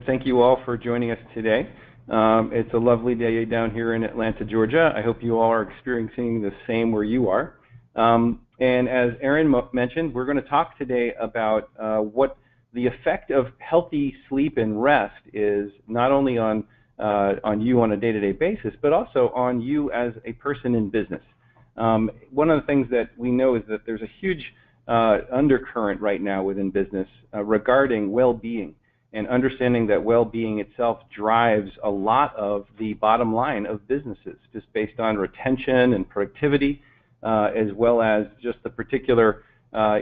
Thank you all for joining us today. It's a lovely day down here in Atlanta, Georgia. I hope you all are experiencing the same where you are. And as Erin mentioned, we're going to talk today about what the effect of healthy sleep and rest is, not only on you on a day-to-day basis, but also on you as a person in business. One of the things that we know is that there's a huge undercurrent right now within business regarding well-being, and understanding that well-being itself drives a lot of the bottom line of businesses, just based on retention and productivity, as well as just the particular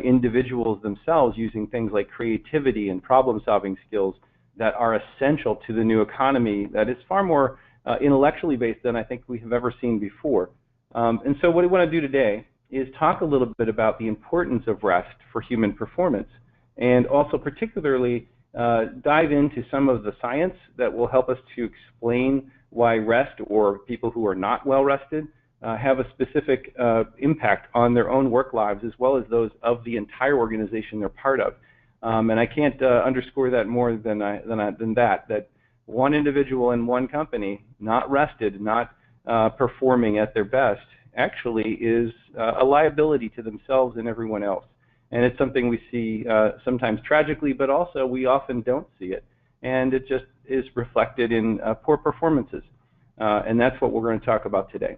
individuals themselves using things like creativity and problem-solving skills that are essential to the new economy that is far more intellectually based than I think we have ever seen before. And so what we want to do today is talk a little bit about the importance of rest for human performance, and also particularly dive into some of the science that will help us to explain why rest, or people who are not well rested, have a specific impact on their own work lives as well as those of the entire organization they're part of. And I can't underscore that more than that one individual in one company not rested, not performing at their best, actually is a liability to themselves and everyone else. And it's something we see sometimes tragically, but also we often don't see it. And it just is reflected in poor performances. And that's what we're going to talk about today.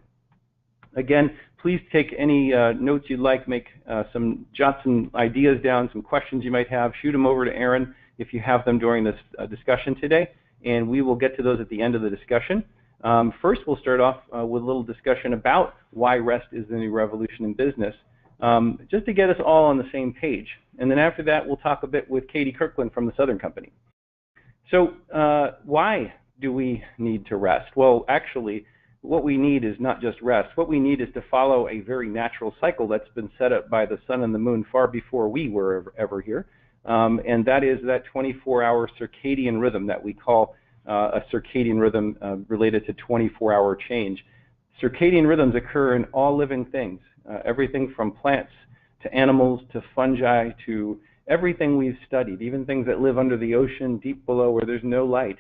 Again, please take any notes you'd like, jot some ideas down, some questions you might have, shoot them over to Erin if you have them during this discussion today, and we will get to those at the end of the discussion. First, we'll start off with a little discussion about why rest is the new revolution in business, just to get us all on the same page. And then after that, we'll talk a bit with Katie Kirkland from the Southern Company. So why do we need to rest? Well, actually, what we need is not just rest. What we need is to follow a very natural cycle that's been set up by the sun and the moon far before we were ever here. And that is that 24-hour circadian rhythm that we call a circadian rhythm related to 24-hour change. Circadian rhythms occur in all living things, everything from plants to animals to fungi to everything we've studied, even things that live under the ocean, deep below where there's no light.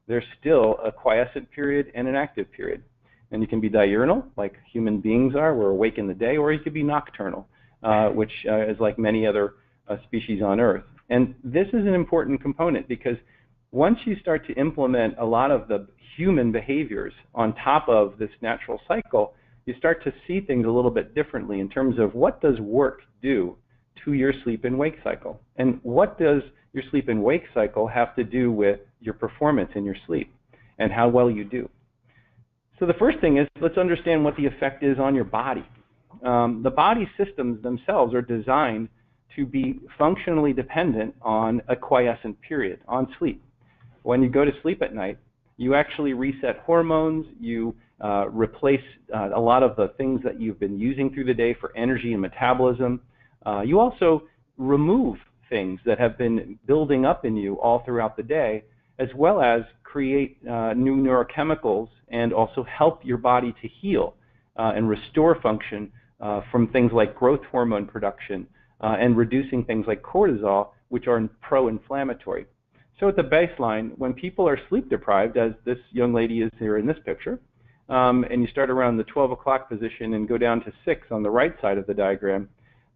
There's still a quiescent period and an active period. And you can be diurnal, like human beings are, we're awake in the day, or you could be nocturnal, which is like many other species on Earth. And this is an important component because once you start to implement a lot of the human behaviors on top of this natural cycle, you start to see things a little bit differently in terms of what does work do to your sleep and wake cycle, and what does your sleep and wake cycle have to do with your performance in your sleep and how well you do. So the first thing is, let's understand what the effect is on your body. The body systems themselves are designed to be functionally dependent on a quiescent period, on sleep. When you go to sleep at night, you actually reset hormones, you replace a lot of the things that you've been using through the day for energy and metabolism. You also remove things that have been building up in you all throughout the day, as well as create new neurochemicals and also help your body to heal and restore function from things like growth hormone production and reducing things like cortisol, which are pro-inflammatory. So at the baseline, when people are sleep deprived, as this young lady is here in this picture, and you start around the 12 o'clock position and go down to 6 on the right side of the diagram,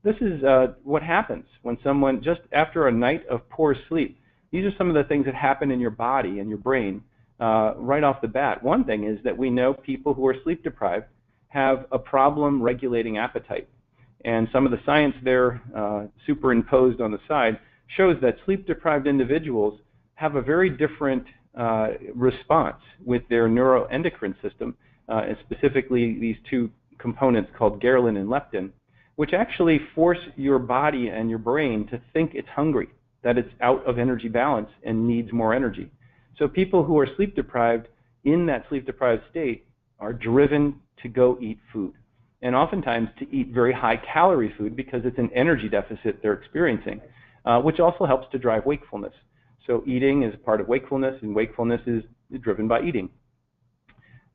this is what happens when someone, just after a night of poor sleep, these are some of the things that happen in your body and your brain right off the bat. One thing is that we know people who are sleep deprived have a problem regulating appetite. And some of the science there superimposed on the side shows that sleep deprived individuals have a very different response with their neuroendocrine system, and specifically these two components called ghrelin and leptin, which actually force your body and your brain to think it's hungry, that it's out of energy balance and needs more energy. So people who are sleep deprived in that sleep deprived state are driven to go eat food, and oftentimes to eat very high calorie food because it's an energy deficit they're experiencing, which also helps to drive wakefulness. So eating is part of wakefulness, and wakefulness is driven by eating.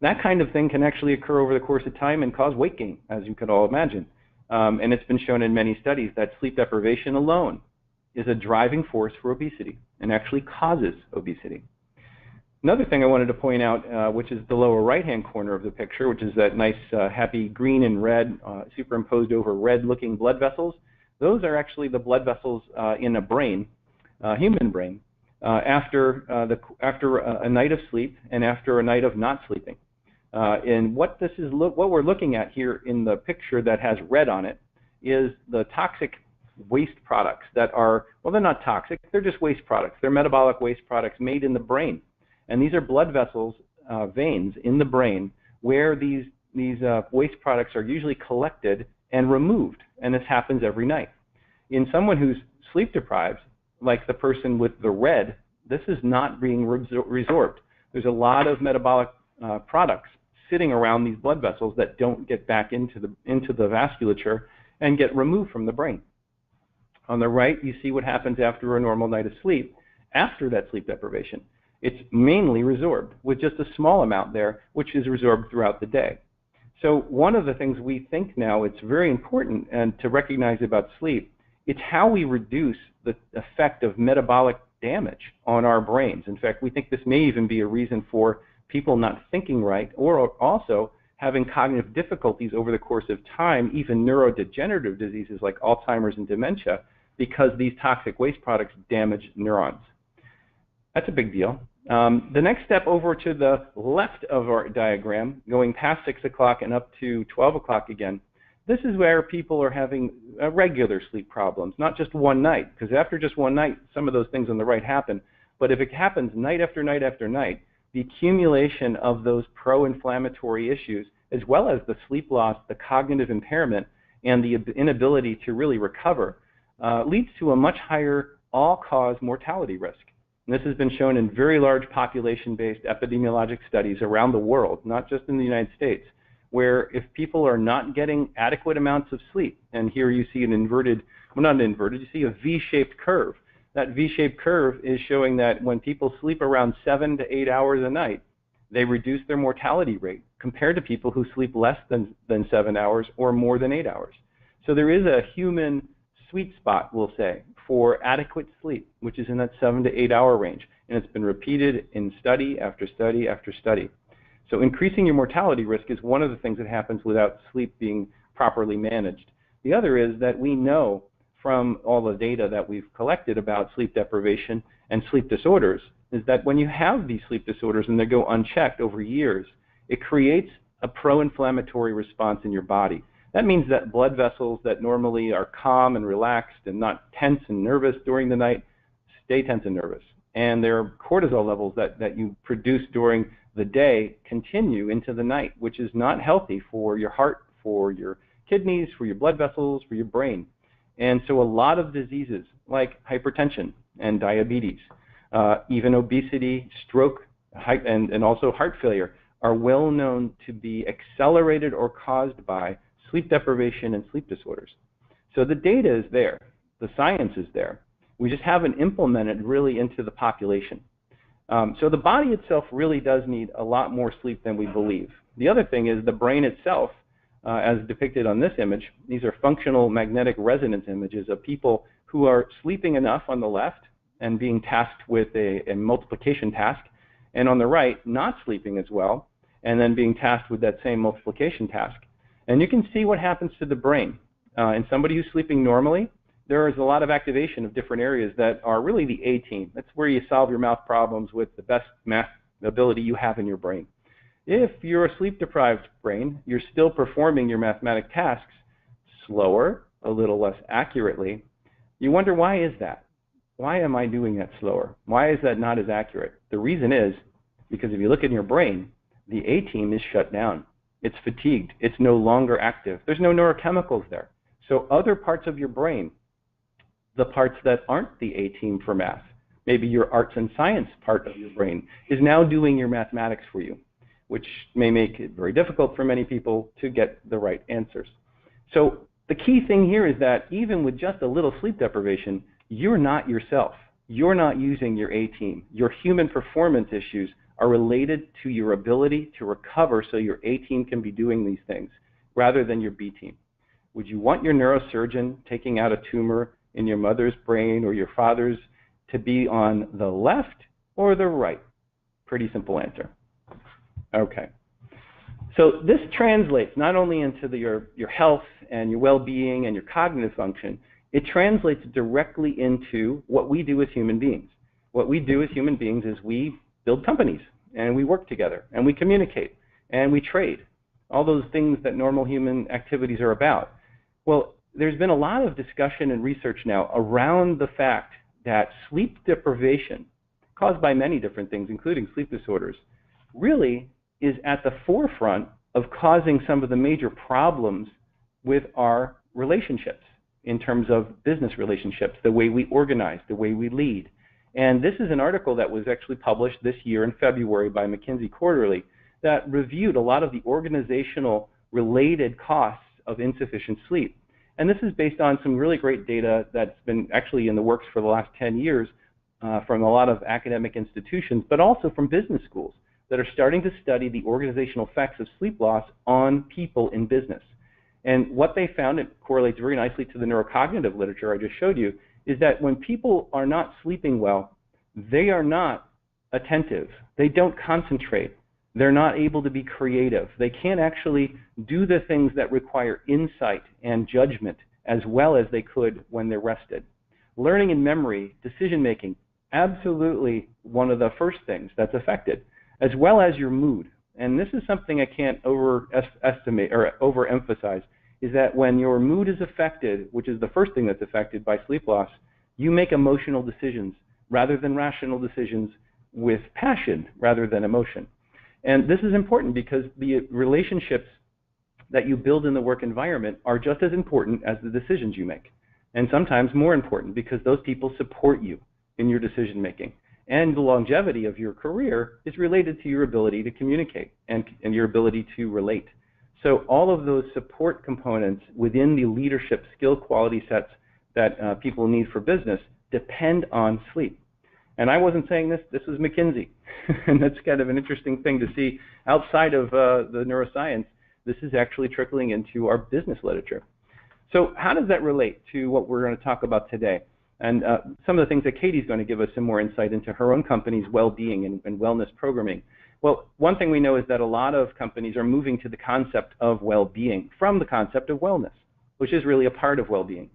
That kind of thing can actually occur over the course of time and cause weight gain, as you can all imagine. And it's been shown in many studies that sleep deprivation alone is a driving force for obesity and actually causes obesity. Another thing I wanted to point out, which is the lower right-hand corner of the picture, which is that nice happy green and red superimposed over red-looking blood vessels. Those are actually the blood vessels in a brain, human brain, after a night of sleep and after a night of not sleeping. And what we're looking at here in the picture that has red on it is the toxic waste products that are, well, they're not toxic, they're just waste products. They're metabolic waste products made in the brain. And these are blood vessels, veins in the brain, where these waste products are usually collected and removed. And this happens every night. In someone who's sleep deprived, like the person with the red, this is not being resorbed. There's a lot of metabolic products sitting around these blood vessels that don't get back into the vasculature and get removed from the brain. On the right, you see what happens after a normal night of sleep, after that sleep deprivation. It's mainly resorbed with just a small amount there, which is resorbed throughout the day. So one of the things we think now it's very important and to recognize about sleep, it's how we reduce the effect of metabolic damage on our brains. In fact, we think this may even be a reason for people not thinking right, or also having cognitive difficulties over the course of time, even neurodegenerative diseases like Alzheimer's and dementia, because these toxic waste products damage neurons. That's a big deal. The next step over to the left of our diagram, going past 6 o'clock and up to 12 o'clock again, this is where people are having regular sleep problems, not just one night, because after just one night, some of those things on the right happen. But if it happens night after night after night, the accumulation of those pro-inflammatory issues, as well as the sleep loss, the cognitive impairment, and the inability to really recover, leads to a much higher all-cause mortality risk. And this has been shown in very large population-based epidemiologic studies around the world, not just in the United States, where if people are not getting adequate amounts of sleep, and here you see an inverted, well, not an inverted, you see a V-shaped curve. That V-shaped curve is showing that when people sleep around 7 to 8 hours a night, they reduce their mortality rate compared to people who sleep less than 7 hours or more than 8 hours. So there is a human sweet spot, we'll say, for adequate sleep, which is in that 7 to 8 hour range. And it's been repeated in study after study after study. So increasing your mortality risk is one of the things that happens without sleep being properly managed. The other is that we know from all the data that we've collected about sleep deprivation and sleep disorders is that when you have these sleep disorders and they go unchecked over years, it creates a pro-inflammatory response in your body. That means that blood vessels that normally are calm and relaxed and not tense and nervous during the night stay tense and nervous. And their cortisol levels that you produce during the day continue into the night, which is not healthy for your heart, for your kidneys, for your blood vessels, for your brain. And so a lot of diseases like hypertension and diabetes, even obesity, stroke, and also heart failure are well known to be accelerated or caused by sleep deprivation and sleep disorders. So the data is there. The science is there. We just haven't implemented really into the population. So the body itself really does need a lot more sleep than we believe. The other thing is the brain itself, as depicted on this image, these are functional magnetic resonance images of people who are sleeping enough on the left and being tasked with a multiplication task, and on the right, not sleeping as well, and then being tasked with that same multiplication task. And you can see what happens to the brain. In somebody who's sleeping normally, there is a lot of activation of different areas that are really the A team. That's where you solve your math problems with the best math ability you have in your brain. If you're a sleep-deprived brain, you're still performing your mathematic tasks slower, a little less accurately. You wonder, why is that? Why am I doing that slower? Why is that not as accurate? The reason is because if you look in your brain, the A team is shut down. It's fatigued. It's no longer active. There's no neurochemicals there. So other parts of your brain, the parts that aren't the A team for math, maybe your arts and science part of your brain, is now doing your mathematics for you, which may make it very difficult for many people to get the right answers. So the key thing here is that even with just a little sleep deprivation, you're not yourself. You're not using your A team. Your human performance issues are related to your ability to recover so your A team can be doing these things rather than your B team. Would you want your neurosurgeon taking out a tumor in your mother's brain or your father's to be on the left or the right? Pretty simple answer. Okay. So this translates not only into your health and your well-being and your cognitive function, it translates directly into what we do as human beings. What we do as human beings is we build companies, and we work together, and we communicate, and we trade, all those things that normal human activities are about. Well, there's been a lot of discussion and research now around the fact that sleep deprivation, caused by many different things, including sleep disorders, really is at the forefront of causing some of the major problems with our relationships in terms of business relationships, the way we organize, the way we lead. And this is an article that was actually published this year in February by McKinsey Quarterly that reviewed a lot of the organizational related costs of insufficient sleep. And this is based on some really great data that's been actually in the works for the last 10 years from a lot of academic institutions, but also from business schools that are starting to study the organizational effects of sleep loss on people in business. And what they found, it correlates very nicely to the neurocognitive literature I just showed you, is that when people are not sleeping well, they are not attentive. They don't concentrate. They're not able to be creative. They can't actually do the things that require insight and judgment as well as they could when they're rested. Learning and memory, decision-making, absolutely one of the first things that's affected, as well as your mood. And this is something I can't overestimate or overemphasize, is that when your mood is affected, which is the first thing that's affected by sleep loss, you make emotional decisions rather than rational decisions with passion rather than emotion. And this is important because the relationships that you build in the work environment are just as important as the decisions you make, and sometimes more important because those people support you in your decision making. And the longevity of your career is related to your ability to communicate and your ability to relate. So all of those support components within the leadership skill quality sets that people need for business depend on sleep. And I wasn't saying this, this was McKinsey. And that's kind of an interesting thing to see outside of the neuroscience. This is actually trickling into our business literature. So how does that relate to what we're going to talk about today? And some of the things that Katie's going to give us some more insight into her own company's well-being and wellness programming. Well, one thing we know is that a lot of companies are moving to the concept of well-being from the concept of wellness, which is really a part of well-being.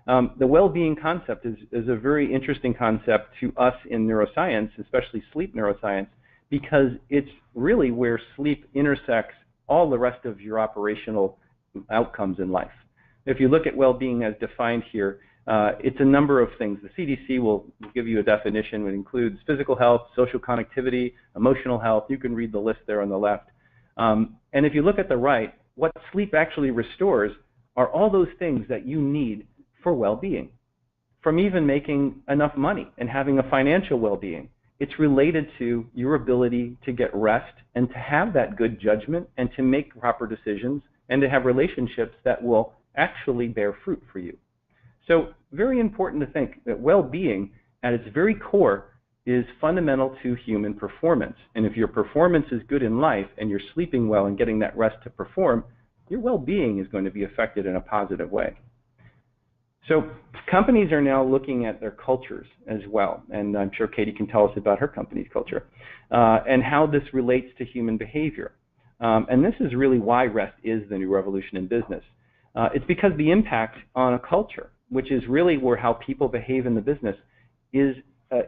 The well-being concept is a very interesting concept to us in neuroscience, especially sleep neuroscience, because it's really where sleep intersects all the rest of your operational outcomes in life. If you look at well-being as defined here, it's a number of things. The CDC will give you a definition. It includes physical health, social connectivity, emotional health. You can read the list there on the left. And if you look at the right, what sleep actually restores are all those things that you need for well-being, from even making enough money and having a financial well-being. It's related to your ability to get rest and to have that good judgment and to make proper decisions and to have relationships that will actually bear fruit for you. So very important to think that well-being at its very core is fundamental to human performance. And if your performance is good in life and you're sleeping well and getting that rest to perform, your well-being is going to be affected in a positive way. So companies are now looking at their cultures as well, and I'm sure Katie can tell us about her company's culture, and how this relates to human behavior. And this is really why rest is the new revolution in business. It's because the impact on a culture, which is really where how people behave in the business, is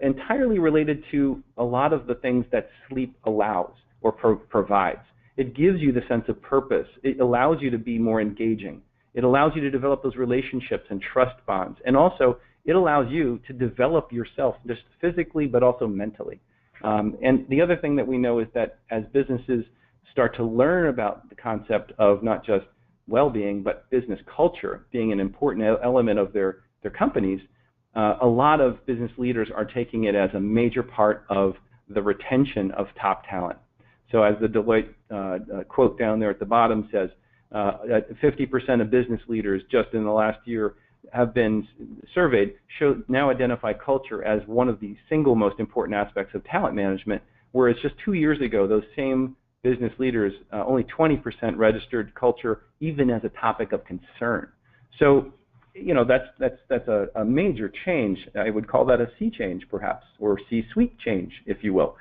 entirely related to a lot of the things that sleep allows or provides. It gives you the sense of purpose. It allows you to be more engaging. It allows you to develop those relationships and trust bonds. And also, it allows you to develop yourself just physically but also mentally. And the other thing that we know is that as businesses start to learn about the concept of not just well-being but business culture being an important element of their companies, a lot of business leaders are taking it as a major part of the retention of top talent. So as the Deloitte quote down there at the bottom says, 50% of business leaders just in the last year have been surveyed now identify culture as one of the single most important aspects of talent management, whereas just 2 years ago, those same business leaders, only 20% registered culture even as a topic of concern. So, you know, that's a major change. I would call that a sea change, perhaps, or C-suite change, if you will.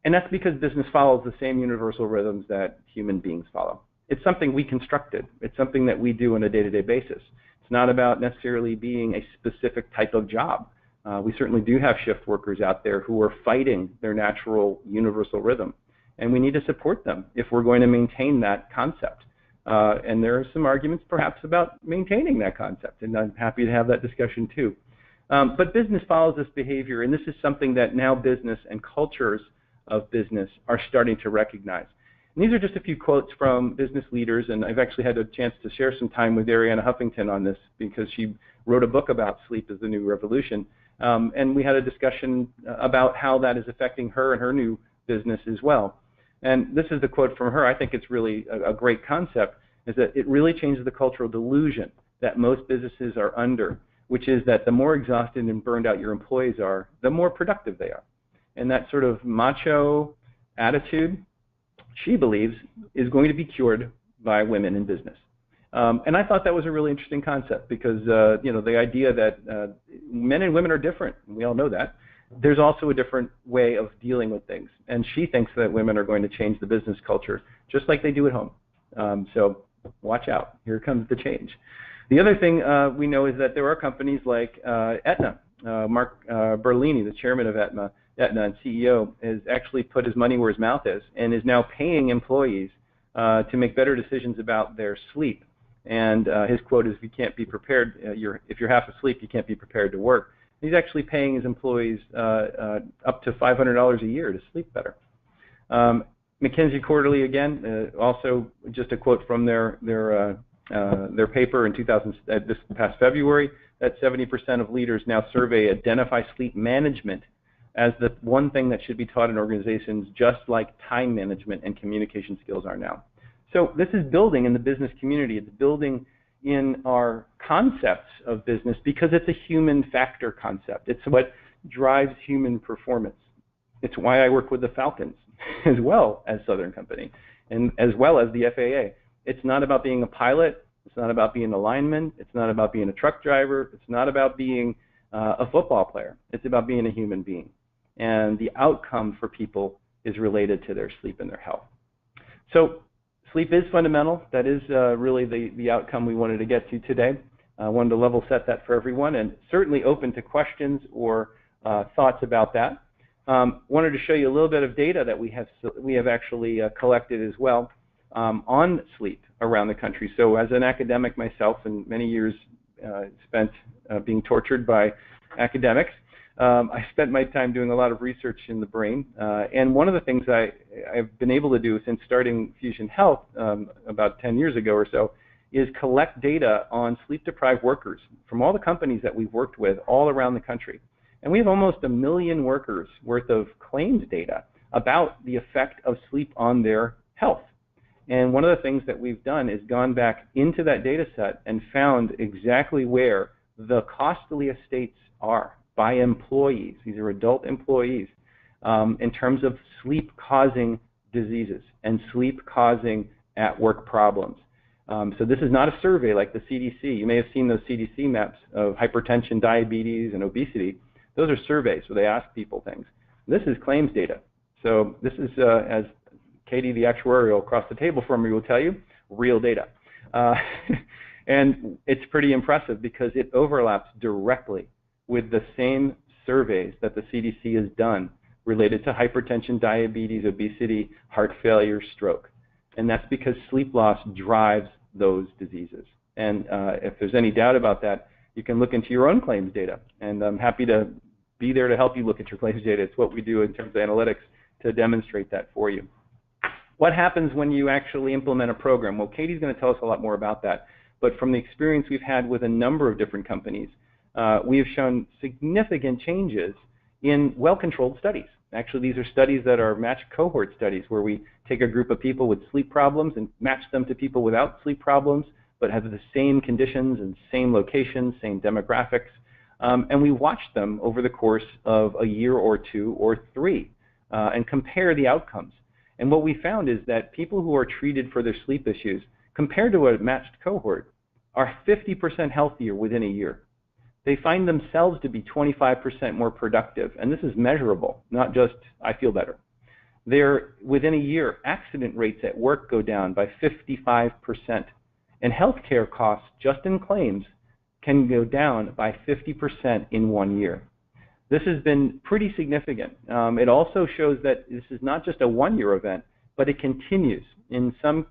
And that's because business follows the same universal rhythms that human beings follow. It's something we constructed. It's something that we do on a day-to-day basis. It's not about necessarily being a specific type of job. We certainly do have shift workers out there who are fighting their natural universal rhythm, and we need to support them if we're going to maintain that concept. And there are some arguments perhaps about maintaining that concept, and I'm happy to have that discussion too. But business follows this behavior, and this is something that now business and cultures of business are starting to recognize. And these are just a few quotes from business leaders, and I've actually had a chance to share some time with Arianna Huffington on this because she wrote a book about sleep as the new revolution. And we had a discussion about how that is affecting her and her new business as well. And this is the quote from her. I think it's really a great concept, is that it really changes the cultural delusion that most businesses are under, which is that the more exhausted and burned out your employees are, the more productive they are. And that sort of macho attitude, she believes, is going to be cured by women in business. And I thought that was a really interesting concept because, you know, the idea that men and women are different, and we all know that. There's also a different way of dealing with things. And she thinks that women are going to change the business culture just like they do at home. So watch out. Here comes the change. The other thing we know is that there are companies like Aetna. Mark Berlini, the chairman of Aetna and CEO, has actually put his money where his mouth is and is now paying employees to make better decisions about their sleep. And his quote is, "If you can't be prepared, if you're half asleep, you can't be prepared to work." He's actually paying his employees up to $500 a year to sleep better. McKinsey Quarterly, again, also just a quote from their paper in this past February, that 70% of leaders now survey identify sleep management as the one thing that should be taught in organizations, just like time management and communication skills are now. So this is building in the business community. It's building in our concepts of business because it's a human factor concept. It's what drives human performance. It's why I work with the Falcons as well as Southern Company and as well as the FAA. It's not about being a pilot. It's not about being a lineman. It's not about being a truck driver. It's not about being a football player. It's about being a human being. And the outcome for people is related to their sleep and their health. So sleep is fundamental. That is really the outcome we wanted to get to today. I wanted to level set that for everyone, and certainly open to questions or thoughts about that. Wanted to show you a little bit of data that we have actually collected as well on sleep around the country. So as an academic myself, and many years spent being tortured by academics, I spent my time doing a lot of research in the brain. And one of the things I've been able to do since starting Fusion Health about 10 years ago or so is collect data on sleep-deprived workers from all the companies that we've worked with all around the country. And we have almost 1 million workers worth of claims data about the effect of sleep on their health. And one of the things that we've done is gone back into that data set and found exactly where the costliest states are by employees. These are adult employees in terms of sleep-causing diseases and sleep-causing at-work problems. So this is not a survey like the CDC. You may have seen those CDC maps of hypertension, diabetes, and obesity. Those are surveys where they ask people things. This is claims data. So this is, as Katie, the actuarial across the table from me will tell you, real data. And it's pretty impressive because it overlaps directly with the same surveys that the CDC has done related to hypertension, diabetes, obesity, heart failure, stroke. And that's because sleep loss drives those diseases. And if there's any doubt about that, you can look into your own claims data. And I'm happy to be there to help you look at your claims data. It's what we do in terms of analytics to demonstrate that for you. What happens when you actually implement a program? Well, Katie's going to tell us a lot more about that. But from the experience we've had with a number of different companies, we have shown significant changes in well-controlled studies. Actually, these are studies that are matched cohort studies where we take a group of people with sleep problems and match them to people without sleep problems, but have the same conditions and same locations, same demographics. And we watch them over the course of a year or 2 or 3 and compare the outcomes. And what we found is that people who are treated for their sleep issues, compared to a matched cohort, are 50% healthier within a year. They find themselves to be 25% more productive, and this is measurable, not just I feel better. within a year, accident rates at work go down by 55%. And healthcare costs, just in claims, can go down by 50% in 1 year. This has been pretty significant. It also shows that this is not just a 1-year event, but it continues. In some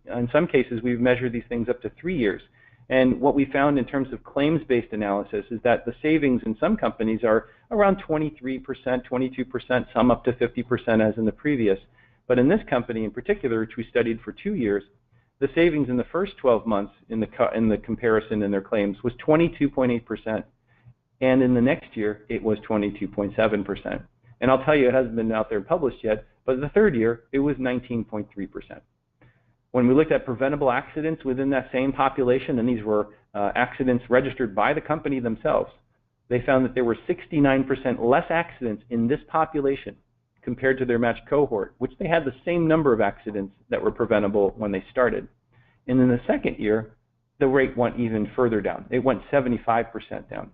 cases, we've measured these things up to 3 years. And what we found in terms of claims-based analysis is that the savings in some companies are around 23%, 22%, some up to 50% as in the previous. But in this company in particular, which we studied for 2 years, the savings in the first 12 months in the comparison in their claims was 22.8%. And in the next year, it was 22.7%. And I'll tell you, it hasn't been out there published yet, but the third year, it was 19.3%. When we looked at preventable accidents within that same population, and these were accidents registered by the company themselves, they found that there were 69% less accidents in this population compared to their matched cohort, which they had the same number of accidents that were preventable when they started. And in the second year, the rate went even further down. It went 75% down.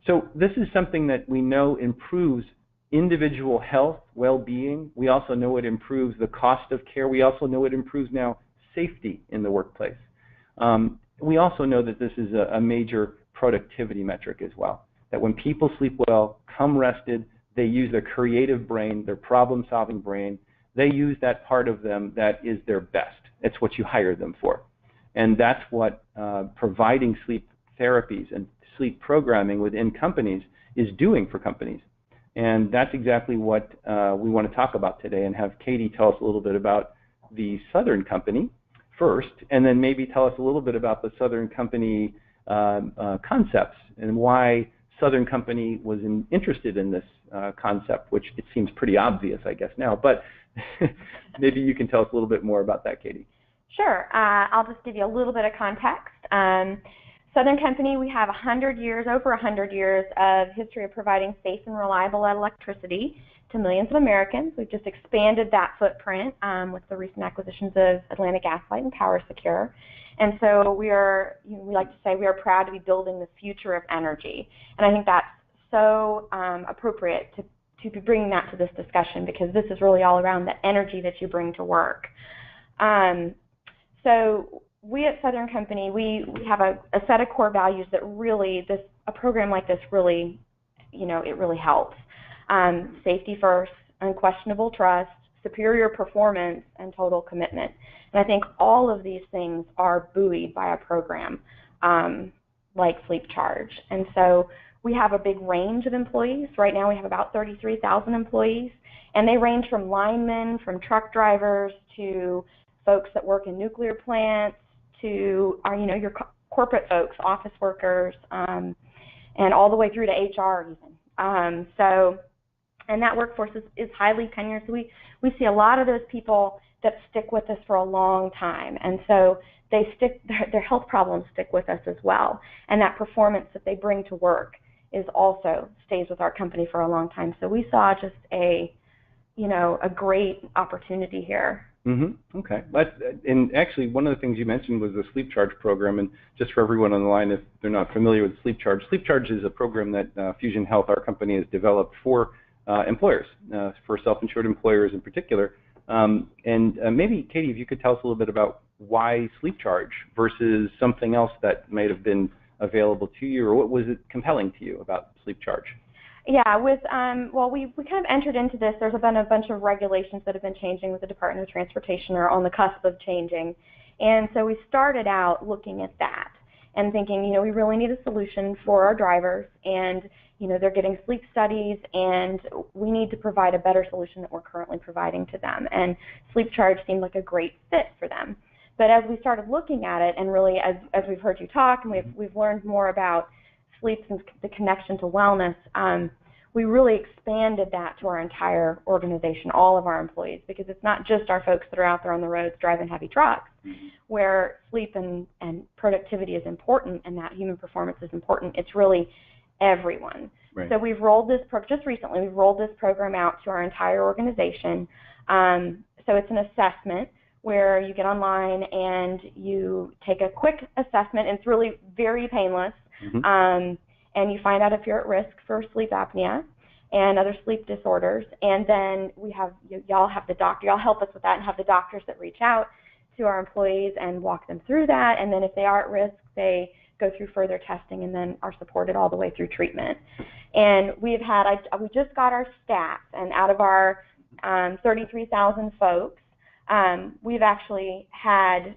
So this is something that we know improves individual health, well-being. We also know it improves the cost of care. We also know it improves now safety in the workplace. We also know that this is a major productivity metric as well, that when people sleep well, come rested, they use their creative brain, their problem-solving brain. They use that part of them that is their best. It's what you hire them for. And that's what providing sleep therapies and sleep programming within companies is doing for companies. And that's exactly what we want to talk about today, and have Katie tell us a little bit about the Southern Company first, and then maybe tell us a little bit about the Southern Company concepts and why Southern Company was interested in this concept, which it seems pretty obvious, I guess, now. But maybe you can tell us a little bit more about that, Katie. Sure. I'll just give you a little bit of context. Southern Company, we have 100 years, over 100 years of history of providing safe and reliable electricity to millions of Americans. We've just expanded that footprint with the recent acquisitions of Atlantic Gas Light and Power Secure. And so we like to say we are proud to be building the future of energy. And I think that's so appropriate to be bringing that to this discussion, because this is really all around the energy that you bring to work. So we at Southern Company, we have a set of core values that really, a program like this really, it really helps. Safety first, unquestionable trust, superior performance, and total commitment. And I think all of these things are buoyed by a program like Sleep Charge. And so we have a big range of employees. Right now we have about 33,000 employees, and they range from linemen, from truck drivers, to folks that work in nuclear plants, to your corporate folks, office workers, and all the way through to HR even. And that workforce is highly tenured. So we see a lot of those people that stick with us for a long time. And so their health problems stick with us as well. And that performance that they bring to work stays with our company for a long time. So we saw just a great opportunity here. Mm-hmm. Okay. And actually, one of the things you mentioned was the Sleep Charge program. And just for everyone on the line, if they're not familiar with Sleep Charge is a program that Fusion Health, our company, has developed for employers, for self-insured employers in particular. And maybe, Katie, if you could tell us a little bit about why Sleep Charge versus something else that might have been available to you, or what was it compelling to you about Sleep Charge? Yeah, we kind of entered into this. There's been a bunch of regulations that have been changing with the Department of Transportation, or on the cusp of changing. And so we started out looking at that and thinking, we really need a solution for our drivers, and they're getting sleep studies, and we need to provide a better solution that we're currently providing to them. And Sleep Charge seemed like a great fit for them. But as we started looking at it, and really as we've heard you talk, and we've learned more about sleep and the connection to wellness, we really expanded that to our entire organization, all of our employees, because it's not just our folks that are out there on the roads driving heavy trucks, where sleep and productivity is important and that human performance is important. It's really everyone. Right. So we've rolled this just recently. We've rolled this program out to our entire organization. So it's an assessment where you get online and you take a quick assessment, and it's really very painless. Mm-hmm. And you find out if you're at risk for sleep apnea. and other sleep disorders. And then we have, y'all have the doctor, y'all help us with that and have the doctors that reach out to our employees and walk them through that. And then if they are at risk, they go through further testing and then are supported all the way through treatment. And we just got our stats, and out of our 33,000 folks, we've actually had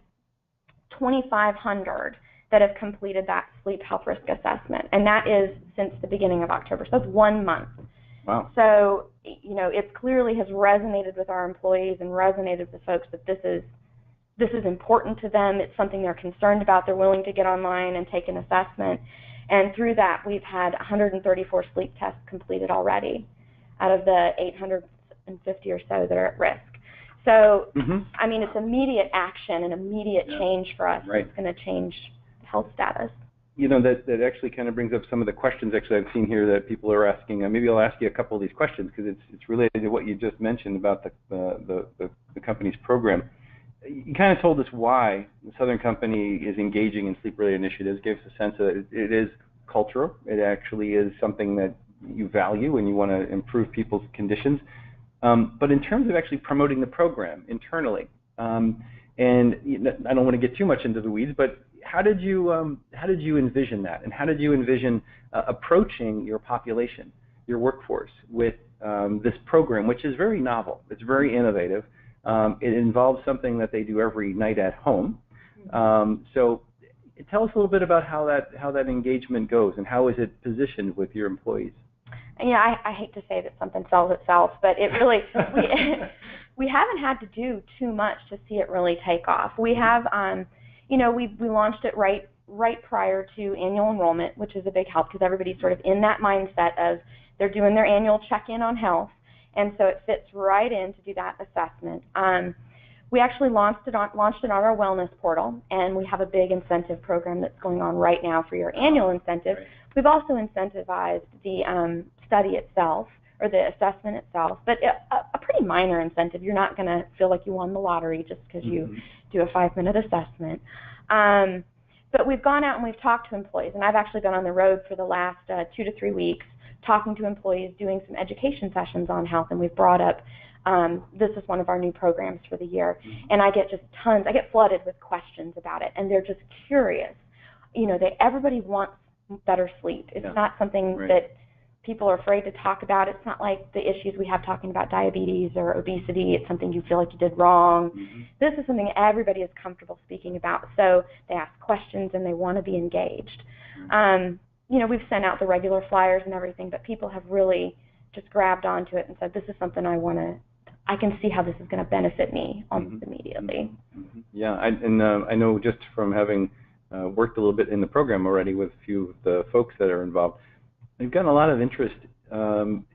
2,500 that have completed that sleep health risk assessment, and that is since the beginning of October. So that's 1 month. Wow. So, it clearly has resonated with our employees and resonated with folks that this is important to them. It's something they're concerned about. They're willing to get online and take an assessment. And through that, we've had 134 sleep tests completed already out of the 850 or so that are at risk. So, I mean, it's immediate action and immediate change for us. Right. It's going to change health status. That actually kind of brings up some of the questions actually I've seen here that people are asking. Maybe I'll ask you a couple of these questions because it's related to what you just mentioned about the company's program. You kind of told us why the Southern Company is engaging in sleep-related initiatives, gave us a sense that it is cultural. It actually is something that you value and you want to improve people's conditions. But in terms of actually promoting the program internally, and I don't want to get too much into the weeds, but how did you envision that, and how did you envision approaching your population, your workforce, with this program, which is very novel, it's very innovative. It involves something that they do every night at home. So tell us a little bit about how that engagement goes, and how is it positioned with your employees? Yeah, I hate to say that something sells itself, but it really, we haven't had to do too much to see it really take off. We have, we launched it right prior to annual enrollment, which is a big help because everybody's sort of in that mindset of they're doing their annual check-in on health, and so it fits right in to do that assessment. We actually launched it on our wellness portal, and we have a big incentive program that's going on right now for your annual incentive. Right. We've also incentivized the study itself, or the assessment itself, but a pretty minor incentive. You're not going to feel like you won the lottery just because you do a 5-minute assessment. But we've gone out and we've talked to employees, and I've actually been on the road for the last 2 to 3 weeks talking to employees, doing some education sessions on health, and we've brought up this is one of our new programs for the year, and I get just tons. I get flooded with questions about it, and they're just curious. Everybody wants better sleep. It's not something that people are afraid to talk about. It's not like the issues we have talking about diabetes or obesity. It's something you feel like you did wrong. This is something everybody is comfortable speaking about, so they ask questions and they want to be engaged. We've sent out the regular flyers and everything, but people have really just grabbed onto it and said, this is something I can see how this is going to benefit me almost immediately. Yeah, I know just from having worked a little bit in the program already with a few of the folks that are involved, we've gotten a lot of interest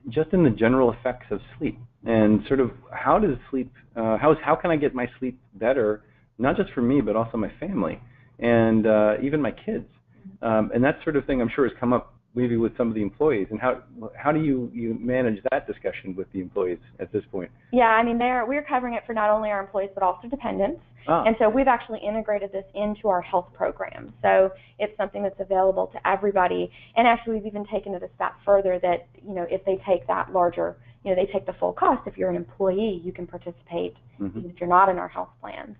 just in the general effects of sleep, and sort of how does sleep, how can I get my sleep better, not just for me but also my family and even my kids, and that sort of thing I'm sure has come up maybe with some of the employees. And how do you manage that discussion with the employees at this point? Yeah, I mean we're covering it for not only our employees but also dependents. And so we've actually integrated this into our health program. So it's something that's available to everybody. And actually we've even taken it a step further that, if they take that larger, they take the full cost. If you're an employee, you can participate even if you're not in our health plans.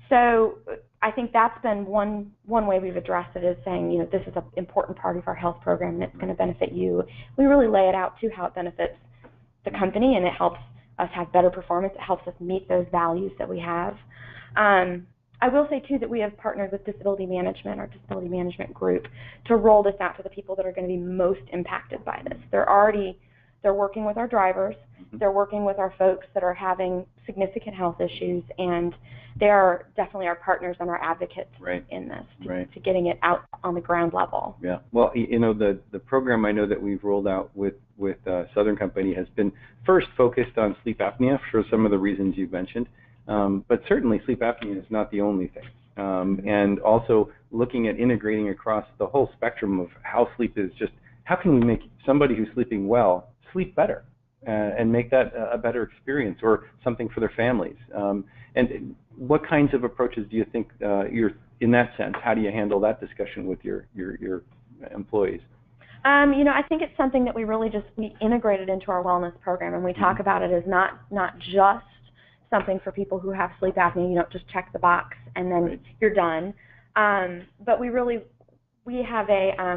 So I think that's been one way we've addressed it, is saying, this is an important part of our health program and it's going to benefit you. We really lay it out too, how it benefits the company, and it helps us have better performance. It helps us meet those values that we have. I will say too that we have partnered with disability management, our disability management group, to roll this out to the people that are going to be most impacted by this. They're working with our drivers, they're working with our folks that are having significant health issues, and they are definitely our partners and our advocates in this, to getting it out on the ground level. Yeah. Well, the program I know that we've rolled out with Southern Company has been first focused on sleep apnea for some of the reasons you've mentioned, but certainly sleep apnea is not the only thing. And also looking at integrating across the whole spectrum of how sleep is, just how can we make somebody who's sleeping well sleep better and make that a better experience or something for their families. And what kinds of approaches do you think you're, in that sense, how do you handle that discussion with your employees? I think it's something that we integrated into our wellness program, and we talk about it as not just something for people who have sleep apnea. You don't just check the box and then you're done. But we have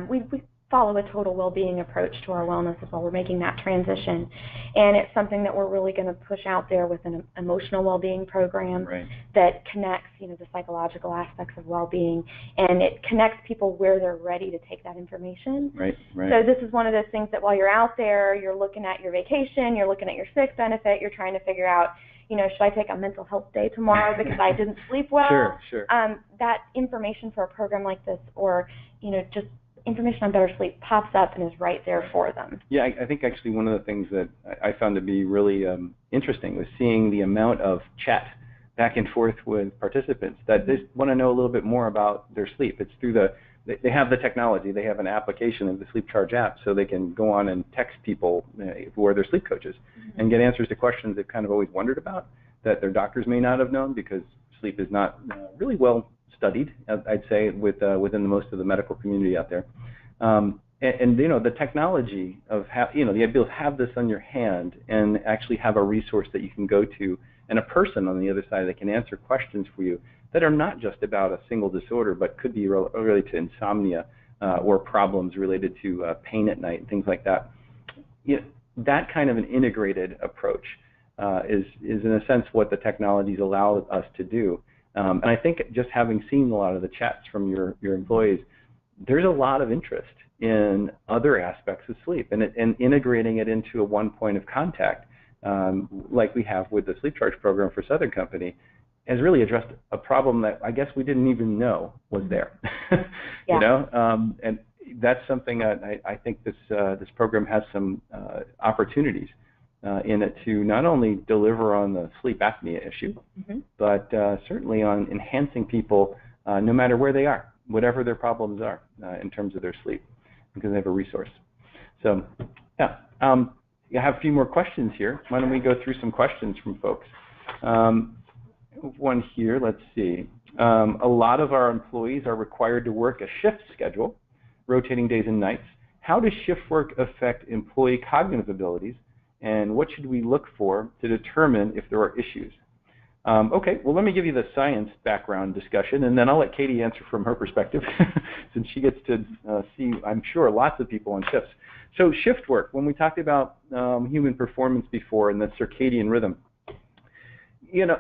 we follow a total well-being approach to our wellness as well. We're making that transition, and it's something that we're really going to push out there with an emotional well-being program that connects, the psychological aspects of well-being, and it connects people where they're ready to take that information. So this is one of those things that while you're out there, you're looking at your vacation, you're looking at your sick benefit, you're trying to figure out, should I take a mental health day tomorrow because I didn't sleep well? Sure. That information for a program like this, or just information on better sleep, pops up and is right there for them. Yeah, I think actually one of the things that I found to be really interesting was seeing the amount of chat back and forth with participants that they want to know a little bit more about their sleep. It's through they have the technology, they have an application of the Sleep Charge app, so they can go on and text people who are their sleep coaches and get answers to questions they've kind of always wondered about that their doctors may not have known, because sleep is not really well studied, I'd say, within most of the medical community out there. And the technology of the ability to have this on your hand and actually have a resource that you can go to, and a person on the other side that can answer questions for you that are not just about a single disorder, but could be related to insomnia or problems related to pain at night and things like that. That kind of an integrated approach is in a sense what the technologies allow us to do. And I think just having seen a lot of the chats from your employees, there's a lot of interest in other aspects of sleep, and integrating it into a one point of contact, like we have with the Sleep Charge program for Southern Company, has really addressed a problem that I guess we didn't even know was there. And that's something I think this program has some opportunities in it to not only deliver on the sleep apnea issue, but certainly on enhancing people no matter where they are, whatever their problems are in terms of their sleep, because they have a resource. So, I have a few more questions here. Why don't we go through some questions from folks? One here, let's see. A lot of our employees are required to work a shift schedule, rotating days and nights. How does shift work affect employee cognitive abilities, and what should we look for to determine if there are issues? Okay, well, let me give you the science background discussion, and then I'll let Katie answer from her perspective, since she gets to see, I'm sure, lots of people on shifts. So shift work, when we talked about human performance before and the circadian rhythm,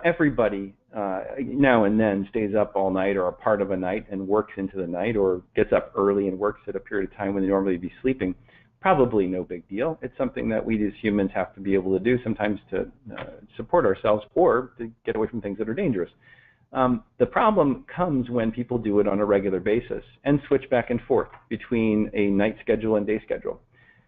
everybody now and then stays up all night or a part of a night and works into the night, or gets up early and works at a period of time when they normally be sleeping. Probably no big deal. It's something that we as humans have to be able to do sometimes to support ourselves or to get away from things that are dangerous. The problem comes when people do it on a regular basis and switch back and forth between a night schedule and day schedule.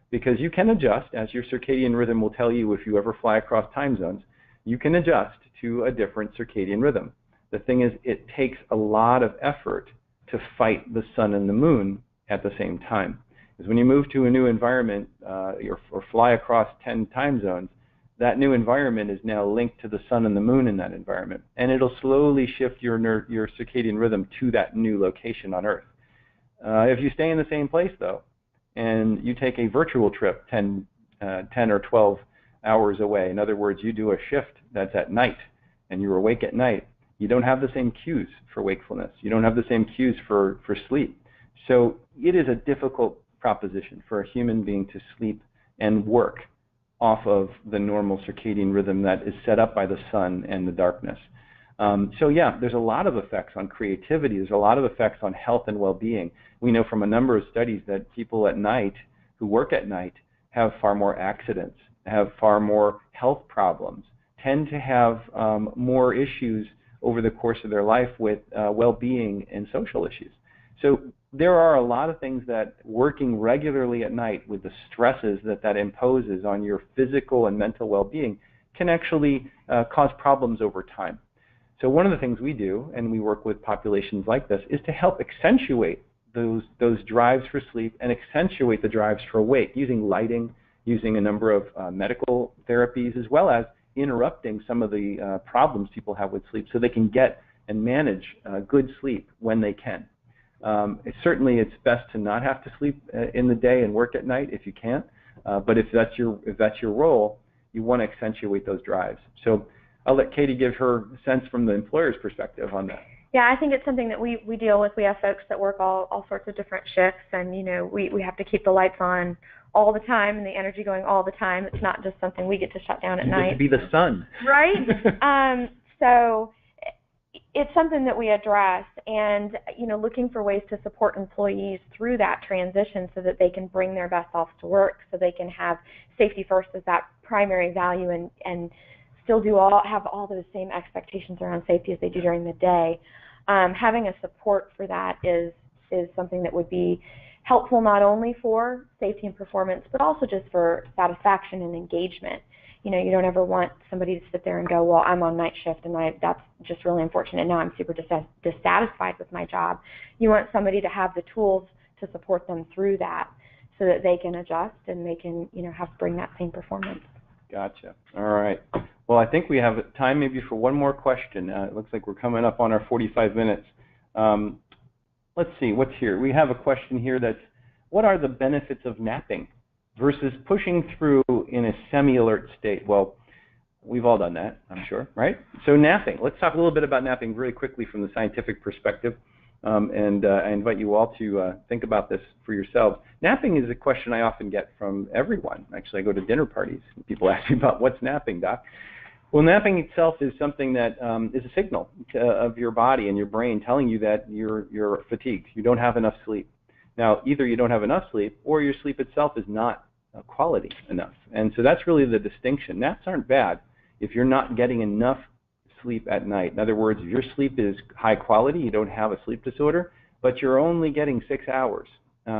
Because you can adjust, as your circadian rhythm will tell you if you ever fly across time zones, you can adjust to a different circadian rhythm. The thing is, it takes a lot of effort to fight the sun and the moon at the same time. Because when you move to a new environment or fly across 10 time zones, that new environment is now linked to the sun and the moon in that environment, and it'll slowly shift your circadian rhythm to that new location on Earth. If you stay in the same place, though, and you take a virtual trip 10 or 12 hours away, in other words, you do a shift that's at night, and you're awake at night, you don't have the same cues for wakefulness. You don't have the same cues for sleep. So it is a difficult proposition for a human being to sleep and work off of the normal circadian rhythm that is set up by the sun and the darkness. So yeah, there's a lot of effects on creativity. There's a lot of effects on health and well-being. We know from a number of studies that people at night who work at night have far more accidents, have far more health problems, tend to have more issues over the course of their life with well-being and social issues. So there are a lot of things that working regularly at night with the stresses that imposes on your physical and mental well-being can actually cause problems over time. So one of the things we do, and we work with populations like this, is to help accentuate those drives for sleep and accentuate the drives for wake, using lighting, using a number of medical therapies, as well as interrupting some of the problems people have with sleep so they can get and manage good sleep when they can. Certainly, it's best to not have to sleep in the day and work at night if you can. But if that's your role, you want to accentuate those drives. So I'll let Katie give her sense from the employer's perspective on that. Yeah, I think it's something that we deal with. We have folks that work all sorts of different shifts, and we have to keep the lights on all the time and the energy going all the time. It's not just something we get to shut down at night. To be the sun, right? So it's something that we address, and looking for ways to support employees through that transition so that they can bring their best selves to work, so they can have safety first as that primary value, and still have all those same expectations around safety as they do during the day. Having a support for that is something that would be helpful not only for safety and performance, but also just for satisfaction and engagement. You don't ever want somebody to sit there and go, well, I'm on night shift and that's just really unfortunate. Now I'm super dissatisfied with my job. You want somebody to have the tools to support them through that so that they can adjust and they can, bring that same performance. Gotcha. All right. Well, I think we have time maybe for one more question. It looks like we're coming up on our 45 minutes. Let's see, what's here? We have a question here that's, what are the benefits of napping versus pushing through in a semi-alert state? Well, we've all done that, I'm sure, right? So napping. Let's talk a little bit about napping really quickly from the scientific perspective. And I invite you all to think about this for yourselves. Napping is a question I often get from everyone. Actually, I go to dinner parties and people ask me about what's napping, Doc. Well, napping itself is something that is a signal of your body and your brain telling you that you're fatigued. You don't have enough sleep. Now, either you don't have enough sleep or your sleep itself is not quality enough. And so that's really the distinction. Naps aren't bad if you're not getting enough sleep at night. In other words, if your sleep is high quality, you don't have a sleep disorder, but you're only getting 6 hours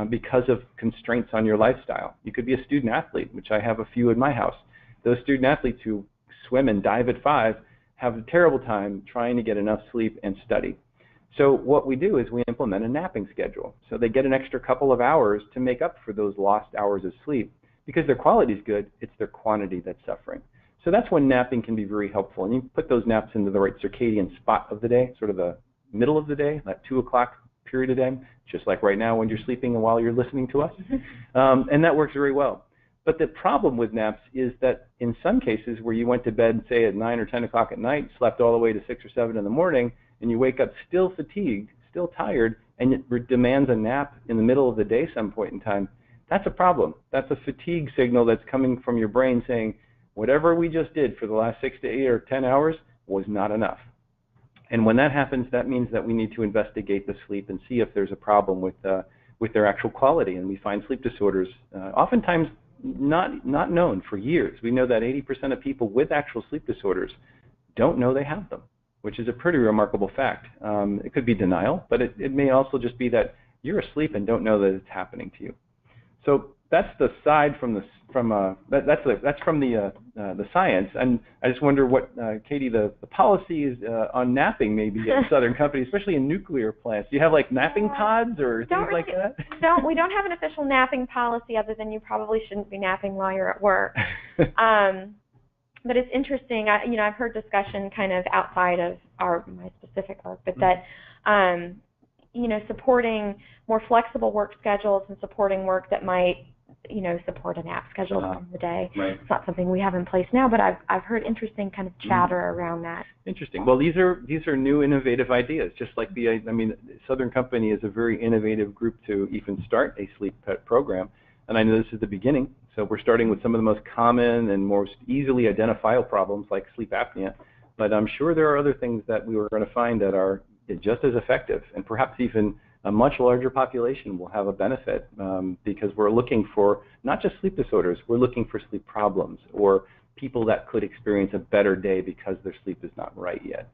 because of constraints on your lifestyle. You could be a student athlete, which I have a few in my house. Those student athletes who swim and dive at 5 have a terrible time trying to get enough sleep and study. So what we do is we implement a napping schedule. So they get an extra couple of hours to make up for those lost hours of sleep. Because their quality is good, it's their quantity that's suffering. So that's when napping can be very helpful. And you put those naps into the right circadian spot of the day, sort of the middle of the day, that 2 o'clock period of day, just like right now when you're sleeping and while you're listening to us. And that works very well. But the problem with naps is that in some cases where you went to bed, say at 9 or 10 o'clock at night, slept all the way to 6 or 7 in the morning, and you wake up still fatigued, still tired, and it demands a nap in the middle of the day some point in time, that's a problem. That's a fatigue signal that's coming from your brain saying, whatever we just did for the last 6 to 8 or 10 hours was not enough. And when that happens, that means that we need to investigate the sleep and see if there's a problem with their actual quality. And we find sleep disorders, oftentimes not known for years. We know that 80% of people with actual sleep disorders don't know they have them, which is a pretty remarkable fact. It could be denial, but it may also just be that you're asleep and don't know that it's happening to you. So that's the side from the science, and I just wonder what Katie, the policy is on napping maybe at Southern Company, especially in nuclear plants. Do you have like napping pods or things like that? We don't have an official napping policy other than you probably shouldn't be napping while you're at work. But it's interesting. I've heard discussion kind of outside of my specific work, but that supporting more flexible work schedules and supporting work that might support a nap schedule during the day. Right. It's not something we have in place now, but I've heard interesting kind of chatter around that. Interesting. Well, these are new, innovative ideas. Just like Southern Company is a very innovative group to even start a sleep program, and I know this is the beginning. So we're starting with some of the most common and most easily identifiable problems like sleep apnea, but I'm sure there are other things that we were going to find that are just as effective, and perhaps even a much larger population will have a benefit because we're looking for not just sleep disorders, we're looking for sleep problems or people that could experience a better day because their sleep is not right yet.